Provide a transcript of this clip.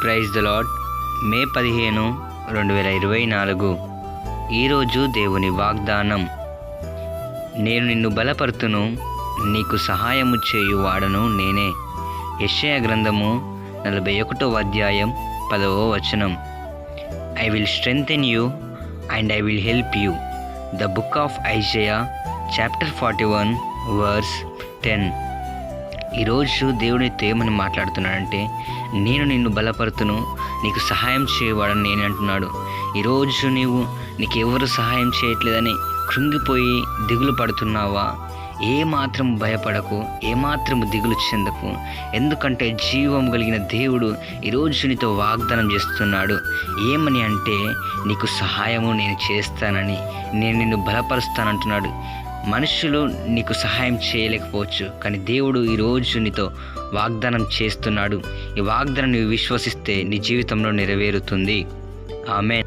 Praise the lord. మే 15, 2024. ఈరోజు దేవుని వాగ్దానం. నేను నిన్ను బలపరుతును, నీకు సహాయము చేయు వాడను నేనే. యెషయా గ్రంథము 41వ అధ్యాయం 10వ వచనం. I will strengthen you and I will help you. The book of Isaiah chapter 41 verse 10. ఈరోజు దేవునితో ఏమని మాట్లాడుతున్నాడంటే, నేను నిన్ను బలపరుతును, నీకు సహాయం చేయవాడని నేను అంటున్నాడు. ఈరోజు నీకు ఎవరు సహాయం చేయట్లేదని కృంగిపోయి దిగులు పడుతున్నావా? ఏమాత్రం భయపడకు, ఏమాత్రం దిగులు చెందకు. ఎందుకంటే జీవం కలిగిన దేవుడు ఈరోజు నీతో వాగ్దానం చేస్తున్నాడు. ఏమని అంటే, నీకు సహాయము నేను చేస్తానని, నేను నిన్ను బలపరుస్తానంటున్నాడు. మనుషులు నీకు సహాయం చేయలేకపోవచ్చు, కానీ దేవుడు ఈరోజు నీతో వాగ్దానం చేస్తున్నాడు. ఈ వాగ్దానం నువ్వు విశ్వసిస్తే నీ జీవితంలో నెరవేరుతుంది. ఆమేన్.